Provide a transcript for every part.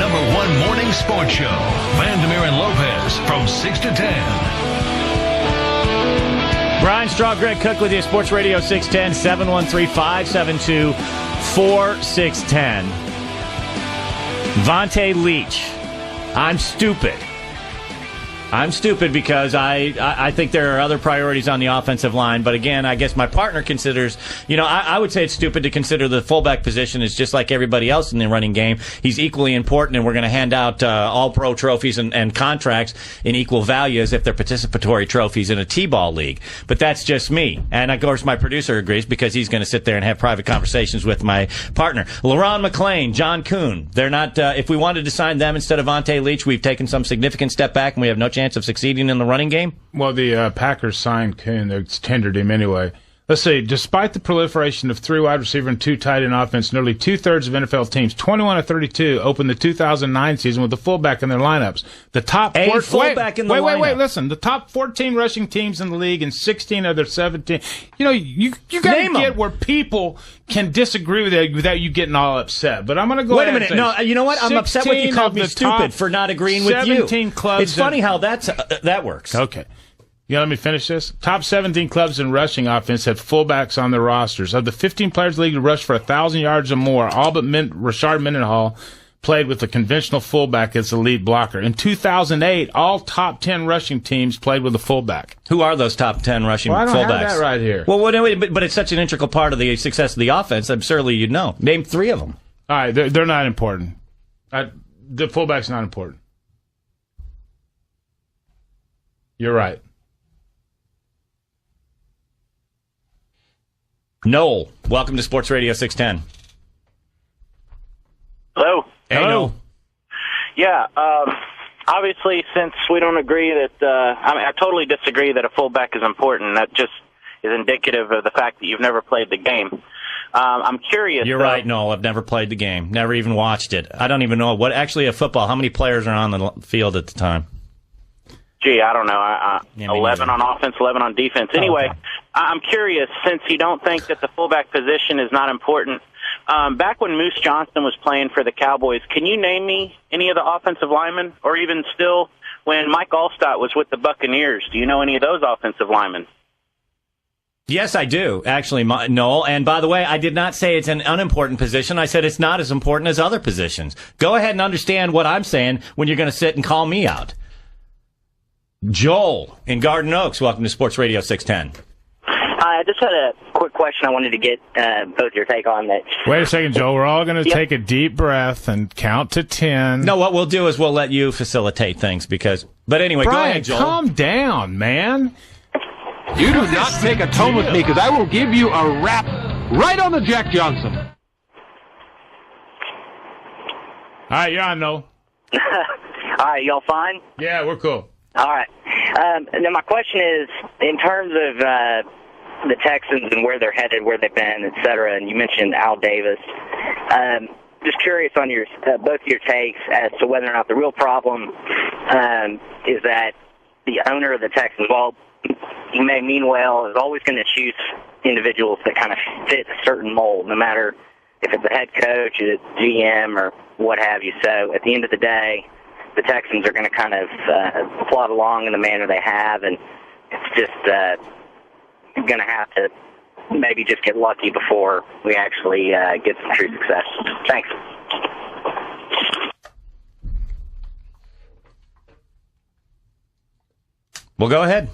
#1 morning sports show. Vandermeer and Lopez from 6 to 10. Brian Straw, Greg Cook with you, Sports Radio 610, 713-572-4610. Vontae Leach. I'm stupid. I'm stupid because I think there are other priorities on the offensive line. But again, I guess my partner considers, I would say it's stupid to consider the fullback position is just like everybody else in the running game. He's equally important, and we're going to hand out all-pro trophies and contracts in equal value as if they're participatory trophies in a T-ball league. But that's just me. And of course, my producer agrees because he's going to sit there and have private conversations with my partner. LaRon McClain, John Kuhn. They're not, if we wanted to sign them instead of Vontae Leach, we've taken some significant step back, and we have no chance of succeeding in the running game? Well, the Packers signed Kuhn. They tendered him anyway. Let's see. Despite the proliferation of 3 wide receiver and 2 tight end offense, nearly 2/3 of NFL teams, 21 of 32, opened the 2009 season with a fullback in their lineups. The top fullback in the lineup. Wait. Listen. The top 14 rushing teams in the league and 16 of their 17. You got to get where people can disagree with that without you getting all upset. But I'm going to go ahead and say, no, you know what? I'm upset with you called me stupid for not agreeing with you. 17 clubs. It's funny how that works. Okay. Let me finish this. Top 17 clubs in rushing offense had fullbacks on their rosters. Of the 15 players in the league who rushed for 1,000 yards or more, all but Rashard Mendenhall played with a conventional fullback as the lead blocker. In 2008, all top 10 rushing teams played with a fullback. Who are those top 10 rushing fullbacks? I don't have that right here. Well, but it's such an integral part of the success of the offense. I'm surely you'd know. Name 3 of them. All right, they're not important. The fullback's not important. You're right. Noel, welcome to Sports Radio 610. Hello. Hey, Noel. Yeah, obviously, since we don't agree that, I totally disagree that a fullback is important. That just is indicative of the fact that you've never played the game. I'm curious. You're right, Noel. I've never played the game. Never even watched it. I don't even know actually a football. How many players are on the field at the time? Gee, I don't know. 11 on offense, 11 on defense. Anyway, I'm curious, since you don't think that the fullback position is not important, back when Moose Johnston was playing for the Cowboys, can you name me any of the offensive linemen? Or even still, when Mike Allstott was with the Buccaneers, do you know any of those offensive linemen? Yes, I do, actually, Noel. And by the way, I did not say it's an unimportant position. I said it's not as important as other positions. Go ahead and understand what I'm saying when you're going to sit and call me out. Joel in Garden Oaks, welcome to Sports Radio 610. I just had a quick question I wanted to get both your take on that. Wait a second, Joel. We're all going to take a deep breath and count to 10. No, what we'll do is we'll let you facilitate things But anyway, Brian, go ahead, Joel. Calm down, man. You do not take a tone with me because I will give you a rap right on the Jack Johnson. All right, you're on, Noel. All right, y'all fine? Yeah, we're cool. All right. And then my question is, in terms of the Texans and where they're headed, where they've been, et cetera, and you mentioned Al Davis, just curious on your both your takes as to whether or not the real problem is that the owner of the Texans, while he may mean well, is always going to choose individuals that kind of fit a certain mold, no matter if it's a head coach, a GM, or what have you. So at the end of the day, the Texans are going to kind of plod along in the manner they have, and it's just going to have to maybe just get lucky before we actually get some true success. Thanks. Well, go ahead.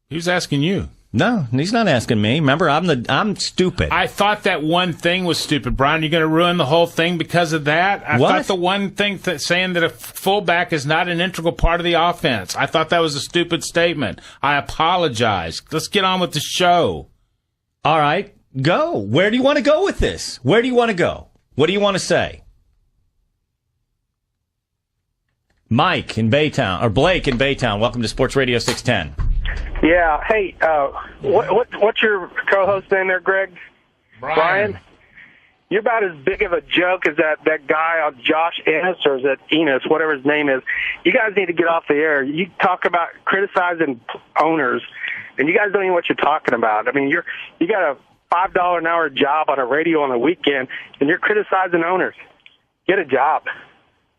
He was asking you. No, he's not asking me. Remember, I'm stupid. I thought that one thing was stupid. Brian, you're going to ruin the whole thing because of that? I thought the one thing saying that a fullback is not an integral part of the offense. I thought that was a stupid statement. I apologize. Let's get on with the show. All right, go. Where do you want to go with this? Where do you want to go? What do you want to say? Mike in Baytown, or Blake in Baytown, welcome to Sports Radio 610. Yeah. Hey, what's your co-host name there, Greg? Brian? You're about as big of a joke as that guy, Josh Ennis, or is it Enos, whatever his name is. You guys need to get off the air. You talk about criticizing owners, and you guys don't even know what you're talking about. I mean, you got a $5 an hour job on a radio on the weekend, and you're criticizing owners. Get a job.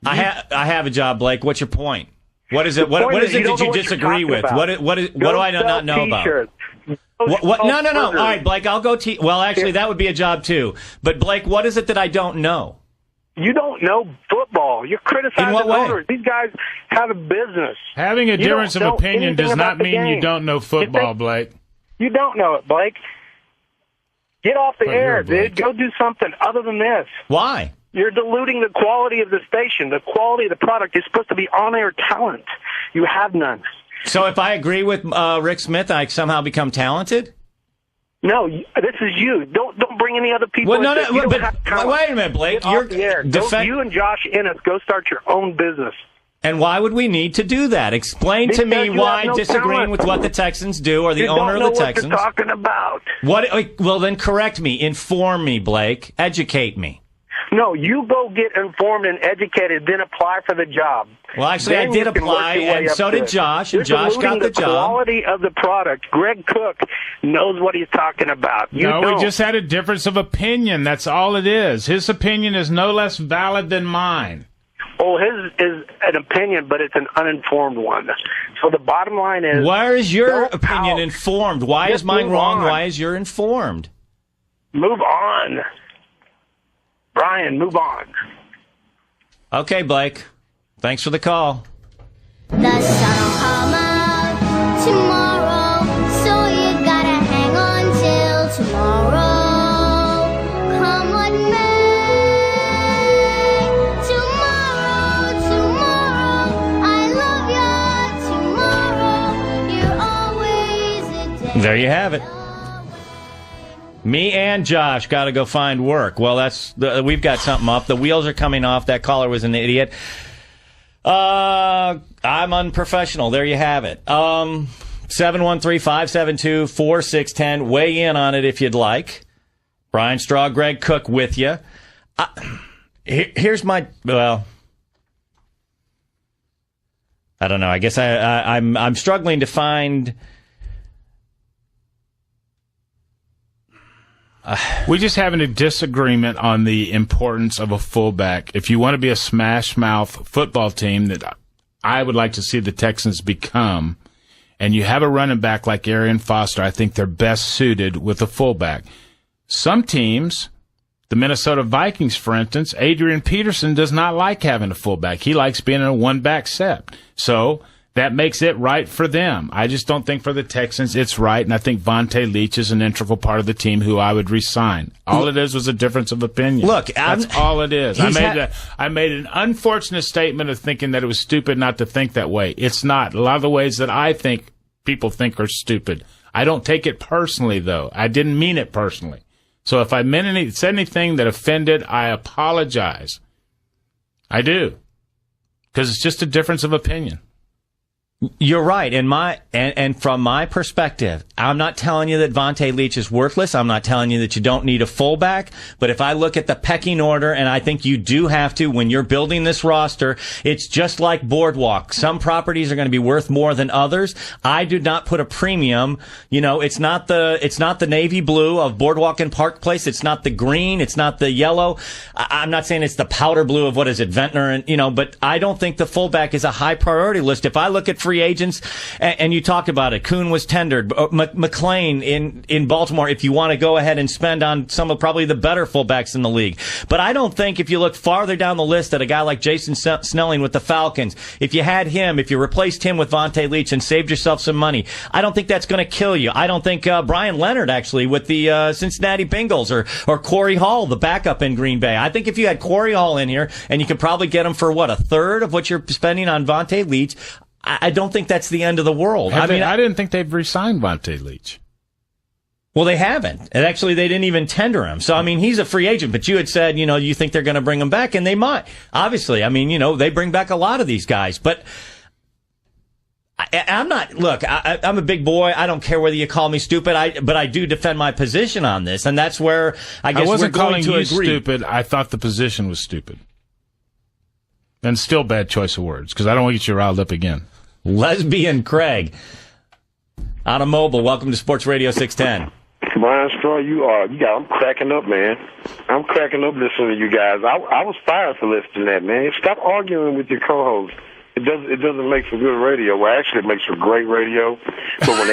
I have a job, Blake. What's your point? What is it? What is it that you disagree with? What do I not know about? What? No. All right, Blake, I'll go. Well, actually, that would be a job too. But Blake, what is it that I don't know? You don't know football. You're criticizing owners. These guys have a business. Having a difference of opinion does not mean you don't know football, Blake. You don't know it, Blake. Get off the air, dude. Go do something other than this. Why? You're diluting the quality of the station. The quality of the product is supposed to be on-air talent. You have none. So if I agree with Rick Smith, I somehow become talented? No, this is you. Don't bring any other people. Well, no, but wait a minute, Blake. You're off the air. You and Josh Ennis go start your own business. And why would we need to do that? Explain to me why disagreeing with what the Texans do or the owner of the Texans. You don't know what you're talking about. Well, then correct me. Inform me, Blake. Educate me. No, you go get informed and educated, then apply for the job. Well, actually, I did apply, and so did Josh, and Josh got the job. The quality of the product. Greg Cook knows what he's talking about. We just had a difference of opinion. That's all it is. His opinion is no less valid than mine. Oh, his is an opinion, but it's an uninformed one. So the bottom line is... Why is your opinion informed? Why is mine wrong? Why is yours informed? Move on. Brian, move on. Okay, Blake. Thanks for the call. The sun'll come out tomorrow, so you gotta hang on till tomorrow. Come what may. Tomorrow, I love you. Tomorrow, you're always a day. There you have it. Me and Josh got to go find work. Well, we've got something up. The wheels are coming off. That caller was an idiot. I'm unprofessional. There you have it. 713-572-4610. Weigh in on it if you'd like. Brian Straw, Greg Cook with you. Here's my, I don't know. I guess I'm struggling to find... We're just having a disagreement on the importance of a fullback. If you want to be a smash-mouth football team that I would like to see the Texans become, and you have a running back like Arian Foster, I think they're best suited with a fullback. Some teams, the Minnesota Vikings, for instance, Adrian Peterson does not like having a fullback. He likes being in a one-back set. So that makes it right for them. I just don't think for the Texans it's right, and I think Vontae Leach is an integral part of the team who I would re-sign. All it is was a difference of opinion. Look, that's all it is. I made an unfortunate statement of thinking that it was stupid not to think that way. It's not. A lot of the ways that I think people think are stupid. I don't take it personally, though. I didn't mean it personally. So if I said anything that offended, I apologize. I do. Because it's just a difference of opinion. You're right. And from my perspective, I'm not telling you that Vontae Leach is worthless. I'm not telling you that you don't need a fullback. But if I look at the pecking order, and I think you do have to when you're building this roster, it's just like Boardwalk. Some properties are going to be worth more than others. I do not put a premium. You know, it's not the navy blue of Boardwalk and Park Place. It's not the green. It's not the yellow. I'm not saying it's the powder blue of what is it, Ventnor, and but I don't think the fullback is a high priority list. If I look at free agents, and you talked about it. Kuhn was tendered. McLean in Baltimore, if you want to go ahead and spend on some of probably the better fullbacks in the league. But I don't think if you look farther down the list at a guy like Jason Snelling with the Falcons, if you had him, if you replaced him with Vontae Leach and saved yourself some money, I don't think that's going to kill you. I don't think Brian Leonard, actually, with the Cincinnati Bengals, or Corey Hall, the backup in Green Bay. I think if you had Corey Hall in here, and you could probably get him for, a third of what you're spending on Vontae Leach, I don't think that's the end of the world. I didn't think they'd re-signed Vontae Leach. Well, they haven't. And actually, they didn't even tender him. So, he's a free agent. But you had said, you think they're going to bring him back, and they might. Obviously, they bring back a lot of these guys. But I'm not. Look, I'm a big boy. I don't care whether you call me stupid. But I do defend my position on this, and that's where I guess wasn't we're going calling to you agree. Stupid. I thought the position was stupid. And still bad choice of words, because I don't want to get you riled up again. Lesbian Craig out of Mobile. Welcome to Sports Radio 610. Brian Straw, I'm cracking up, man. I'm cracking up listening to you guys. I was fired for listening to that, man. Stop arguing with your co-host. It doesn't make for good radio. Well, actually, it makes for great radio. But when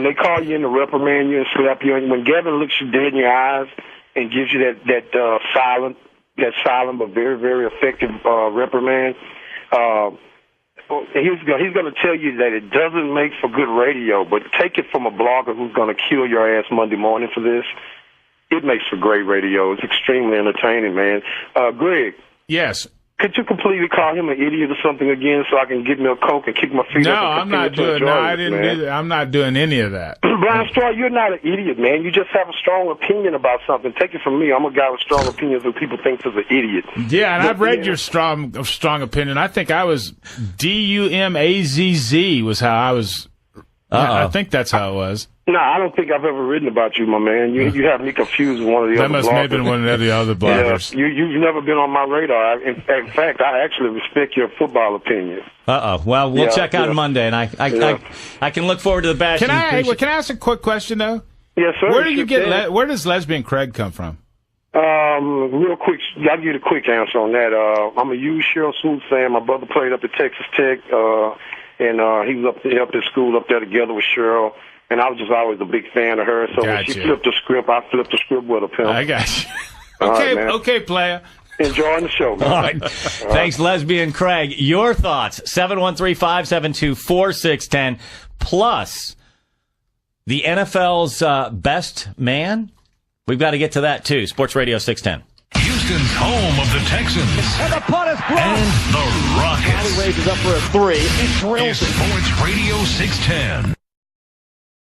they call you in to reprimand you and slap you, and when Gavin looks you dead in your eyes and gives you that silent but very, very effective reprimand, he's going to tell you that it doesn't make for good radio. But take it from a blogger who's going to kill your ass Monday morning for this. It makes for great radio. It's extremely entertaining, man. Greg. Yes. Could you completely call him an idiot or something again so I can get me a Coke and kick my feet up? I'm not doing. No, I didn't. Man. I'm not doing any of that. Brian Straw, you're not an idiot, man. You just have a strong opinion about something. Take it from me. I'm a guy with strong opinions, and people think is an idiot. Yeah, and I've read your strong opinion. I think I was DUMAZZ was how I was. I think that's how it was. No, I don't think I've ever written about you, my man. You have me confused with one of the other bloggers. That must have been one of the other bloggers. Yeah, you've never been on my radar. In fact, I actually respect your football opinion. Well, we'll check out Monday, and I can look forward to the bash. Can I ask a quick question, though? Yes, sir. Where does Lesbian Craig come from? Real quick, I'll give you the quick answer on that. I'm a huge Cheryl Smooth fan. My brother played up at Texas Tech, and he was up at school up there together with Cheryl. And I was just always a big fan of her. So when she flipped the script, I flipped the script with her, pimp. I got you. Okay, right, okay, player. Enjoying the show, man. All right. Thanks, Lesbian Craig. Your thoughts, 713-572-4610, plus the NFL's best man. We've got to get to that, too. Sports Radio 610. Houston's home of the Texans. And the punt is blocked. And the Rockets. He raises up for a 3. It drills it. Sports Radio 610.